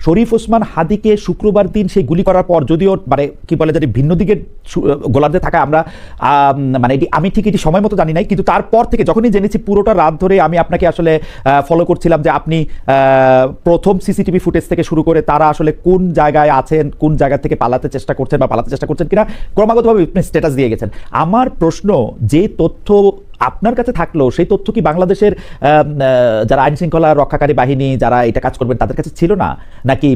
শরীফ ওসমান হাদিকে শুক্রবার দিন সেই গুলি করার পর, যদিও মানে কি বলে জানি ভিন্ন দিকের গোলার্ধে থাকা আমরা মানে আমি ঠিক এটি সময় মতো জানি নাই, কিন্তু তারপর থেকে যখনই জেনেছি পুরোটা রাত ধরে আমি আপনাকে আসলে ফলো করছিলাম যে আপনি প্রথম সিসিটিভি ফুটেজ থেকে শুরু করে তারা আসলে কোন জায়গায় আছেন, কোন জায়গা থেকে পালাতে চেষ্টা করছেন কিনা ক্রমাগতভাবে আপনি স্ট্যাটাস দিয়ে গেছেন। আমার প্রশ্ন, যে তথ্য আপনার কাছে থাকলো সেই তথ্য কি বাংলাদেশের যারা আইন শৃঙ্খলা রক্ষাকারী বাহিনী যারা এটা কাজ করবেন তাদের কাছে ছিল না, নাকি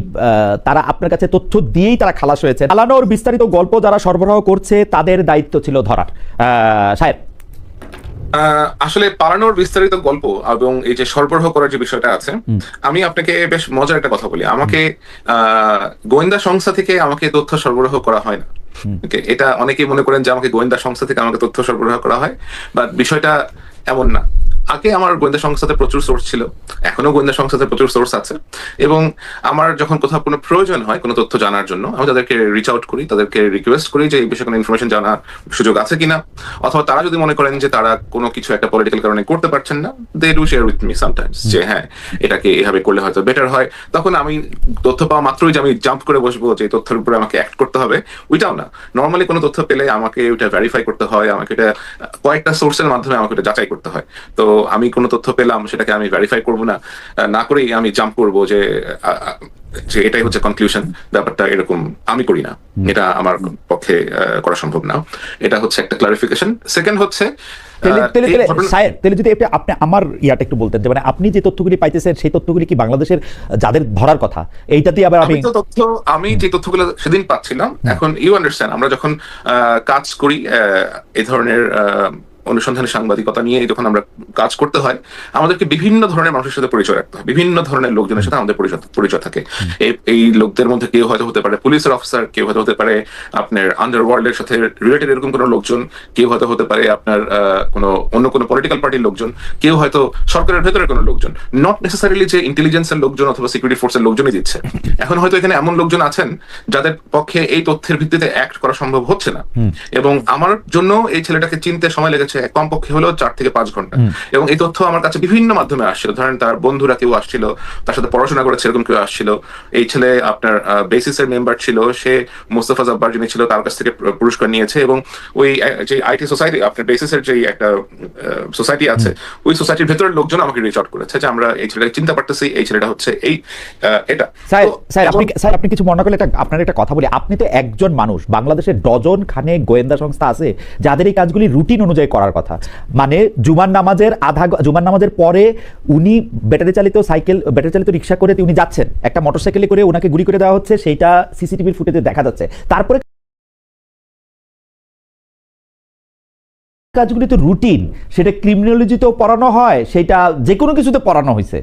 তারা আপনার কাছে তথ্য দিয়েই তারা খালাস হয়েছে? পালানোর বিস্তারিত গল্প যারা সরবরাহ করছে তাদের দায়িত্ব ছিল ধরার। সাহেব, আসলে পালানোর বিস্তারিত গল্প এবং এই যে সরবরাহ করার যে বিষয়টা আছে, আমি আপনাকে বেশ মজার একটা কথা বলি। আমাকে গোয়েন্দা সংস্থা থেকে আমাকে তথ্য সরবরাহ করা হয় না। এটা অনেকেই মনে করেন যে আমাকে গোয়েন্দা সংস্থা থেকে আমাকে তথ্য সরবরাহ করা হয়, বাট বিষয়টা এমন না। আগে আমার গোয়েন্দা সংস্থাতে প্রচুর সোর্স ছিল, এখনো গোয়েন্দা সংস্থাতে প্রচুর সোর্স আছে, এবং আমার যখন কোথাও কোনো প্রয়োজন হয় কোনো তথ্য জানার জন্য আমি তাদেরকে রিচ আউট করি, তাদেরকে রিকোয়েস্ট করি যে এই বিষয়ে কোনো ইনফরমেশন জানার সুযোগ আছে কিনা, অথবা তারা যদি মনে করেন যে তারা কোনো কিছু একটা পলিটিক্যাল কারণে করতে পারছেন না, they do share with me sometimes যে হ্যাঁ এটাকে এভাবে করলে হয়তো বেটার হয়। তখন আমি তথ্য পাওয়া মাত্রই যে আমি জাম্প করে বসবো যে তথ্যের উপরে আমাকে অ্যাক্ট করতে হবে, ওইটাও না। নর্মালি কোনো তথ্য পেলে আমাকে ওইটা ভেরিফাই করতে হয়, আমাকে এটা কয়েকটা সোর্সের মাধ্যমে আমাকে ওটা যাচাই করতে হয়। তো আমি কোনো তথ্য পেলাম সেটাকে আমি ভেরিফাই করবো না, না করেই আমি জাম্প করবো যে এটাই হচ্ছে কনক্লুশন। ব্যাপারটা এরকম আমি করি না, এটা আমার পক্ষে করা সম্ভব না। এটা হচ্ছে একটা ক্লারিফিকেশন। সেকেন্ড হচ্ছে যদি আপনি আমার ইয়াটা একটু বলতেন যে মানে আপনি যে তথ্যগুলি পাইতেছেন সেই তথ্যগুলি কি বাংলাদেশের যাদের ধরার কথা এইটা দিয়ে আবার আমি যে তথ্যগুলো সেদিন পাচ্ছিলাম, এখন ইউ আন্ডারস্ট্যান্ড আমরা যখন কাজ করি এই ধরনের অনুসন্ধানী সাংবাদিকতা নিয়ে যখন আমরা কাজ করতে হয়, আমাদেরকে বিভিন্ন ধরনের মানুষের সাথে পরিচয় রাখতে হয়, বিভিন্ন ধরনের লোকজনের সাথে আমাদের পরিচয় থাকে। এই লোকদের মধ্যে কেউ হয়তো হতে পারে পুলিশের অফিসার, কেউ হয়তো হতে পারে আপনার আন্ডারওয়ার্ল্ডের সাথে রিলেটেড এরকম কোনো লোকজন, কেউ হয়তো হতে পারে আপনার অন্য কোনো পলিটিক্যাল পার্টির লোকজন, কেউ হয়তো সরকারের ভেতরে কোনো লোকজন, নট নেসেসারিলি যে ইন্টেলিজেন্সের লোকজন অথবা সিকিউরিটি ফোর্সের লোকজনই দিচ্ছে। এখন হয়তো এখানে এমন লোকজন আছেন যাদের পক্ষে এই তথ্যের ভিত্তিতে অ্যাক্ট করা সম্ভব হচ্ছে না, এবং আমার জন্য এই ছেলেটাকে চিনতে সময় লেগেছে কমপক্ষে হলো 4 থেকে 5 ঘন্টা। এবং এই তথ্য আমার কাছে বিভিন্ন মাধ্যমে আসছিল। ধরেন তার বন্ধুরা কেউ আসছিল, তার সাথে পড়াশোনা করেছে এরকম কেউ আসছিল। এই ছেলে আপনার বেসিসের মেম্বার ছিল, সে মোস্তফা জব্বার যিনি ছিল তার কাছ থেকে পুরস্কার নিয়েছে, এবং ওই যে আইটি সোসাইটি আপনার বেসিসের যে একটা সোসাইটি আছে, ওই সোসাইটির ভেতরের লোকজন আমাকে রিচ আউট করেছে যে আমরা এই ছেলেটাকে চিনতে পারতেছি, এই ছেলেটা হচ্ছে এই এটা। স্যার আপনি কিছু মনে করলে আপনার একটা কথা বলি, আপনি তো একজন মানুষ, বাংলাদেশের ডজন খানে গোয়েন্দা সংস্থা আছে যাদের এই কাজগুলি রুটিন অনুযায়ী করার কথা। মানে জুমার নামাজের পরে উনি ব্যাটারি চালিত রিক্সা করে উনি যাচ্ছেন, একটা মোটরসাইকেলে করে ওনাকে গুলি করে দেওয়া হচ্ছে, সেইটা সিসিটিভির ফুটেজে দেখা যাচ্ছে। তারপরে কাজগুলি তো রুটিন, সেটা ক্রিমিনোলজিতেও পড়ানো হয়, সেটা যে কোনো কিছুতে পড়ানো হয়েছে।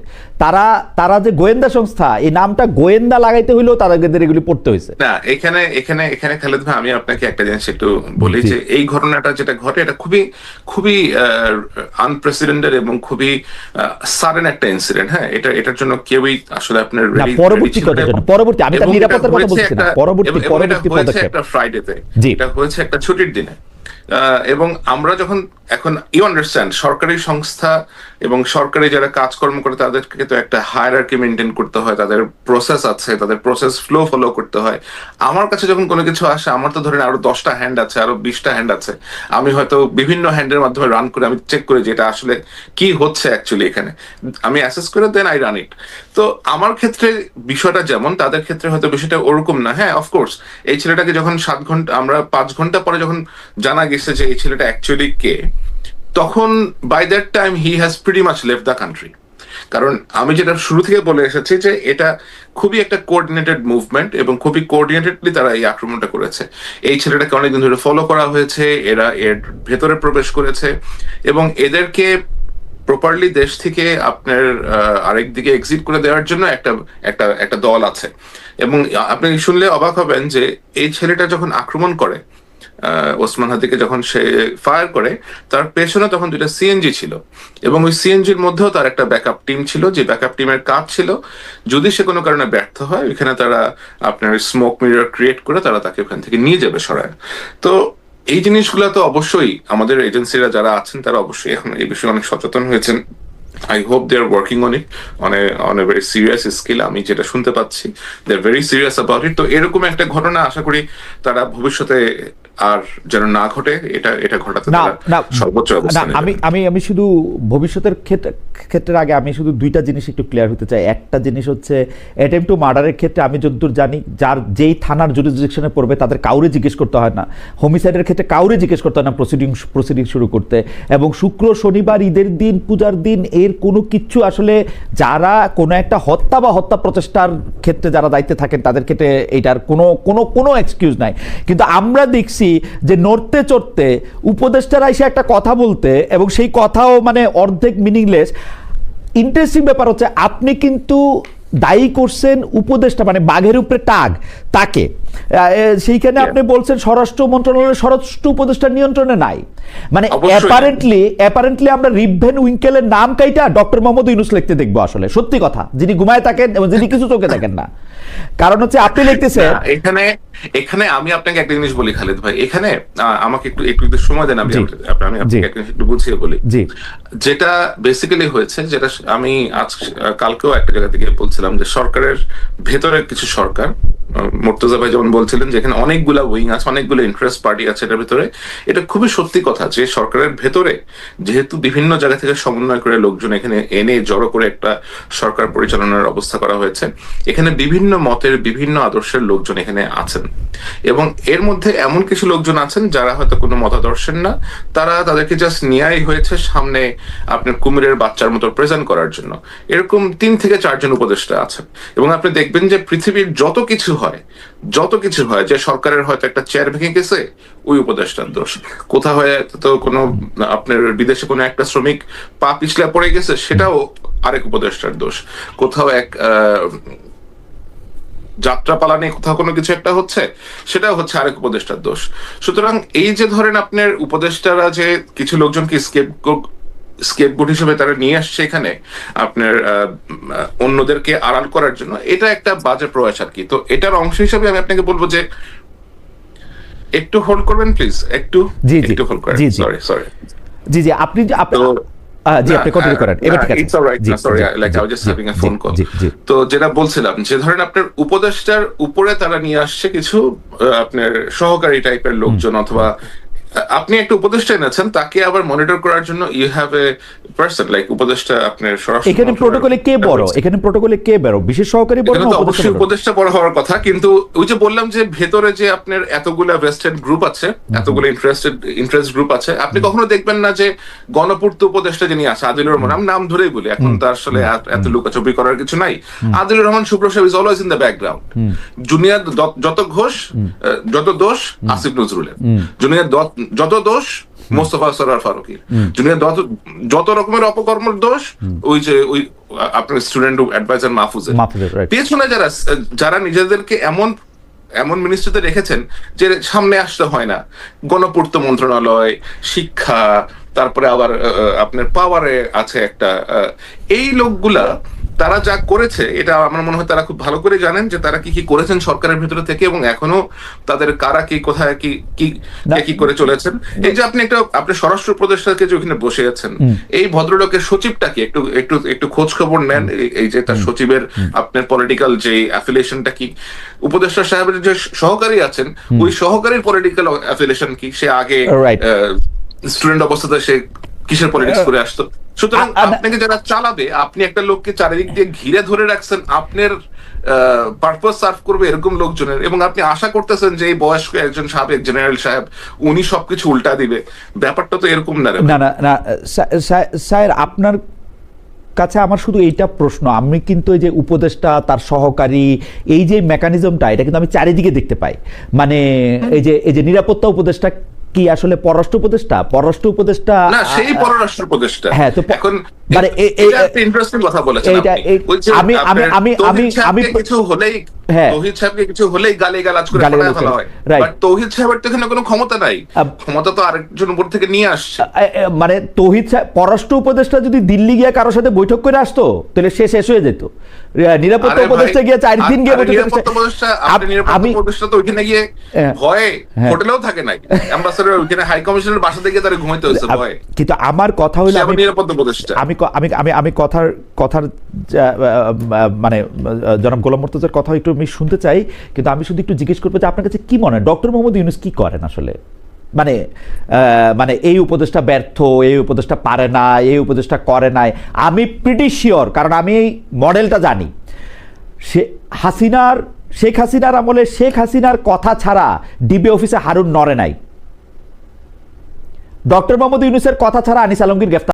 তারা যে গোয়েন্দা সংস্থা, এই নামটা গোয়েন্দা লাগাইতে হইলেও তাদের এগুলি পড়তে হয়েছে না। এখানে খালেদ ভাই, আমি আপনাকে একটা জিনিস একটু বলি যে এই ঘটনাটা যেটা ঘটে এটা খুবই আনপ্রেসিডেন্টেড এবং খুবই সাডেন একটা ইনসিডেন্ট। হ্যাঁ, এটার জন্য কেউই আসলে আপনার পরবর্তী আমি তার নিরাপত্তার কথা বলছি না, পরবর্তী হয়েছে একটা ফ্রাইডেতে, এটা হয়েছে একটা ছুটির দিনে। এবং আমরা যখন এখন ইউ আন্ডারস্ট্যান্ড সরকারি সংস্থা এবং সরকারি যারা কাজকর্ম করে তাদেরকে তো একটা হায়ারার্কি মেনটেন করতে হয়, তাদের প্রসেস আছে, তাদের প্রসেস ফ্লো ফলো করতে হয়। আমার কাছে যখন কোনো কিছু আসে, আমার তো ধরেন আরো 10টা হ্যান্ড আছে, আরো 20টা হ্যান্ড আছে, আমি হয়তো বিভিন্ন হ্যান্ডের মাধ্যমে রান করে আমি চেক করে যে এটা আসলে কি হচ্ছে অ্যাকচুয়ালি এখানে, আমি অ্যাসেস করে দেন আই রান ইট। তো আমার ক্ষেত্রে বিষয়টা যেমন, তাদের ক্ষেত্রে হয়তো বিষয়টা ওরকম না। হ্যাঁ, অফকোর্স এই ছেলেটাকে যখন 7 ঘন্টা, আমরা 5 ঘন্টা পরে যখন জানা গেছে যে এই ছেলেটা অ্যাকচুয়ালি কে, তখন by that time he has pretty much left the country. কারণ আমি যেটা শুরু থেকে বলে এসেছি যে এটা খুবই একটা কোঅর্ডিনেটেড মুভমেন্ট এবং খুবই কোঅর্ডিনেটেডলি তারা এই আক্রমণটা করেছে। এই ছেলেটাকে অনেকদিন ধরে ফলো করা হয়েছে, এরা এর ভেতরে প্রবেশ করেছে এবং এদেরকে প্রপারলি দেশ থেকে আপনার আরেক দিকে এক্সিট করে দেওয়ার জন্য একটা দল আছে। এবং আপনি শুনলে অবাক হবেন যে এই ছেলেটা যখন আক্রমণ করে, ওসমান হাদিকে যখন সে ফায়ার করে, তার পেছনে তখন 2টা সিএনজি ছিল এবং ওই সিএনজির মধ্যেও তার একটা ব্যাকআপ টিম ছিল, যে ব্যাকআপ টিমের কাজ ছিল যদি সে কোনো কারণে ব্যর্থ হয় ওইখানে তারা আপনার স্মোক মিরর ক্রিয়েট করে তারা তাকে ওখান থেকে নিয়ে যাবে সরায়। তো এই জিনিসগুলো তো অবশ্যই আমাদের এজেন্সিরা যারা আছেন তারা অবশ্যই এখন এই বিষয়ে অনেক সচেতন হয়েছেন I hope they are working on it on a very serious scale. আমি যেটা শুনতে পাচ্ছি, they are very serious about it. তো এরকম একটা ঘটনা আশা করি তারা ভবিষ্যতে আর যেন না ঘটে, এটা ঘটাতে তারা সর্বোচ্চ অবস্থানে। আমি শুধু ভবিষ্যতের ক্ষেত্রে আগে আমি শুধু দুইটা জিনিস একটু ক্লিয়ার হতে চাই। একটা জিনিস হচ্ছে অ্যাটেম্প টু মার্ডারের ক্ষেত্রে আমি যতদূর জানি যেই থানার জুরিসডিকশনে পড়বে তাদের কাউরে জিজ্ঞেস করতে হয় না, হোমিসাইডের ক্ষেত্রে কাউরে জিজ্ঞেস করতে হয় না প্রসিডিং শুরু করতে, এবং শুক্র শনিবার ঈদের দিন পূজার দিন এর কোনো কিছু আসলে যারা কোনো একটা হত্যা বা হত্যা প্রচেষ্টার ক্ষেত্রে যারা দায়িত্বে থাকেন তাদের ক্ষেত্রে এইটার কোনো এক্সকিউজ নাই। কিন্তু আমরা দেখছি যে নড়তে চড়তে উপদেষ্টারা এসে একটা কথা বলতে, এবং সেই কথাও মানে অর্ধেক মিনিংলেস। ইন্টারেস্টিং ব্যাপার হচ্ছে আপনি কিন্তু দায়ী করছেন উপদেষ্টা মানে বাঘের উপরে টাগ তাকে, সেইখানে আপনি বলছেন স্বরাষ্ট্র মন্ত্রণালয়ের স্বরাষ্ট্র উপদেষ্টার নিয়ন্ত্রণে নাই, মানে অ্যাপারেন্টলি আমরা রিভেন উইঙ্কেলের নাম কাইটা ডক্টর মোহাম্মদ ইউনূস লিখতে দেখবো। আসলে সত্যি কথা, যিনি ঘুমায় থাকেন এবং যিনি কিছু চোখে দেখেন না। কারণ হচ্ছে আপনি লিখতেছেন এখানে আমি আপনাকে একটা জিনিস বলি খালিদ ভাই, এখানে আমাকে একটু সময় দেন, আমি আপনাকে একটু বুঝিয়ে বলি। যেটা বেসিক্যালি হয়েছে, যেটা আমি কালকেও একটা জায়গা থেকে বলছিলাম, যে সরকারের ভেতরে কিছু সরকার, মুর্তজা ভাই যেমন বলছিলেন যেখানে অনেকগুলা উইং আছে, অনেকগুলো ইন্টারেস্ট পার্টি আছে এটার ভিতরে, এটা খুবই সত্যি কথা যে সরকারের ভেতরে যেহেতু বিভিন্ন জায়গা থেকে সমন্বয় করে লোকজন এখানে এনে জড়ো করে একটা সরকার পরিচালনার অবস্থা করা হয়েছে, এখানে বিভিন্ন মতের বিভিন্ন আদর্শের লোকজন এখানে আছেন, এবং এর মধ্যে এমন কিছু লোকজন আছেন যারা হয়তো কোনো মতাদর্শের না, তাদেরকে জাস্ট নেয়াই হয়েছে সামনে আপনার কুমিরের বাচ্চার মতো প্রেজেন্ট করার জন্য। এরকম 3 থেকে 4 জন উপদেষ্টা আছেন, এবং আপনি দেখবেন যে পৃথিবীর যত কিছু হয় যে সরকারের হয়তো একটা চেয়ার ভেঙে গেছে, ওই উপদেষ্টার দোষ। কোথাও হয়তো কোনো আপনার বিদেশে কোনো একটা শ্রমিক পা পিছলা পড়ে গেছে, সেটাও আরেক উপদেষ্টার দোষ। কোথাও এক যাত্রাপালা নিয়ে কোথাও কোনো কিছু একটা হচ্ছে, সেটাও হচ্ছে আরেক উপদেষ্টার দোষ। সুতরাং এই যে ধরেন আপনার উপদেষ্টারা যে কিছু লোকজনকে স্কেপগোট হিসেবে তারা নিয়ে আসছে এখানে আপনার অন্যদেরকে আড়াল করার জন্য, এটা একটা বাজে প্রয়াস আর কি। তো এটার অংশ হিসেবে আমি আপনাকে বলবো যে একটু হোল্ড করবেন প্লিজ, একটু হোল্ড করেন। সরি জি আপনি কন্টিনিউ করেন। এবার ঠিক আছে, it's alright, sorry like I was just having a phone call. তো যেটা বলছিলাম, যে ধরেন আপনার উপদেষ্টার উপরে তারা নিয়ে আসছে কিছু আপনার সহকারী টাইপের লোকজন, অথবা আপনি একটা উপদেষ্টা এনেছেন, তাকে আবার মনিটর করার জন্য you have a person like উপদেষ্টা। আপনার এখানে প্রটোকলে কে বড়, বিশেষ সহকারী বড় না? অবশ্যই উপদেষ্টা বড় হওয়ার কথা, কিন্তু ওই যে বললাম যে ভেতরে যে আপনার এতগুলা ভেস্টেড গ্রুপ আছে, এতগুলো ইন্টারেস্ট গ্রুপ আছে, আপনি কখনো দেখবেন না যে গণপূর্ত উপদেষ্টা যিনি আছে আদিলুর রহমান, আমি নাম ধরেই বলি, এখন তার আসলে এত লুকাচুপি করার কিছু নাই। আদিলুর রহমান শুভ্র সাহেব is always in the background. Junior যত দোষ আসিফ নজরুলের, জুনিয়র যত দোষ মোস্তফা সরোয়ার ফারুকীর, জুনিয়র যত রকমের অপকর্মের দোষ ওই আপনার স্টুডেন্ট অ্যাডভাইজার মাহফুজের। পেছনে যারা নিজেদেরকে এমন মিনিস্ট্রিতে রেখেছেন যে সামনে আসতে হয় না, গণপূর্ত মন্ত্রণালয়, শিক্ষা, তারপরে আবার আপনার পাওয়ারে আছে একটা, এই লোকগুলা তারা যা করেছে, এটা আমার মনে হয় তারা খুব ভালো করে জানেন যে তারা কি করেছেন সরকারের ভিতরে থেকে, এবং এখনো তাদের কারা কি কোথায় কি করে চলেছেন। এই যে আপনি স্বরাষ্ট্র উপদেষ্টাকে যে ওখানে বসে আছেন, এই ভদ্রলোকের সচিবটা কি একটু খোঁজ খবর নেন, এই যে তার সচিবের আপনার পলিটিক্যাল যে অ্যাফিলিয়েশনটা কি, উপদেষ্টা সাহেবের যে সহকারী আছেন ওই সহকারীর পলিটিক্যাল অ্যাফিলিয়েশন কি, সে আগে স্টুডেন্ট অবস্থাতে সে কিসের পলিটিক্স করে আসতো। সুতরাং আপনাকে যারা চালাবে, আপনি একটা লোককে চারিদিক দিয়ে ঘিরে ধরে রাখছেন আপনার পারপাস সার্ভ করবে এরকম লোকজনের, এবং আপনি আশা করতেছেন যে এই বয়স্ক একজন সাবেক জেনারেল সাহেব উনি সবকিছু উল্টা দিবে। ব্যাপারটা তো এরকম না। না স্যার, আপনার কাছে আমার শুধু এইটা প্রশ্ন, আমি কিন্তু এই যে উপদেষ্টা তার সহকারী এই যে মেকানিজমটা, এটা কিন্তু আমি চারিদিকে দেখতে পাই। মানে এই যে নিরাপত্তা উপদেষ্টা কি আসলে পররাষ্ট্র উপদেষ্টা না, সেই পররাষ্ট্র উপদেষ্টা। হ্যাঁ, তো এখন মানে এটা একটা ইন্টারেস্টিং কথা বলেছেন আপনি। আমি কিছু হলেই তৌহিদ সাহেবকে কিছু হলেই গালিগালাজ করে পাঠায় ফেলা হয়, বাট তৌহিদ সাহেবের তো এখানে কোনো ক্ষমতা নাই, ক্ষমতা তো আরেকজন উপর থেকে নিয়ে আসছে। মানে তৌহিদ সাহেব পররাষ্ট্র উপদেষ্টা যদি দিল্লি গিয়ে কারোর সাথে বৈঠক করে আসতো তাহলে সে শেষ হয়ে যেত। নিরাপত্তা উপদেষ্টা গিয়ে 4 দিন গিয়ে নিরাপত্তা উপদেষ্টা তো ওইখানে গিয়ে ভয়ে হোটেলেও থাকে নাই, অ্যাম্বাসেডর ওইখানে হাই কমিশনের বাসা থেকে তারা ঘুমাইতে হয়েছে ভয়ে। কিন্তু আমার কথা হলো, নিরাপত্তা উপদেষ্টা, আমি আমি কথার মানে জনাব গোলাম মুর্তজার কথা একটু আমি শুনতে চাই, কিন্তু আমি শুধু একটু জিজ্ঞেস করবো যে আপনার কাছে কি মনে হয় ডক্টর মোহাম্মদ ইউনূস কি করেন আসলে? মানে এই উপদেশটা ব্যর্থ, এই উপদেশটা পারে না, এই উপদেশটা করে নাই। আমি প্রিটি শিওর, কারণ আমি এই মডেলটা জানি। শেখ হাসিনার আমলে শেখ হাসিনার কথা ছাড়া ডিবি অফিসে হারুন নড়ে নাই। ডক্টর মোহাম্মদ ইউনূসের কথা ছাড়া আনিস আলমগীর গ্রেফতার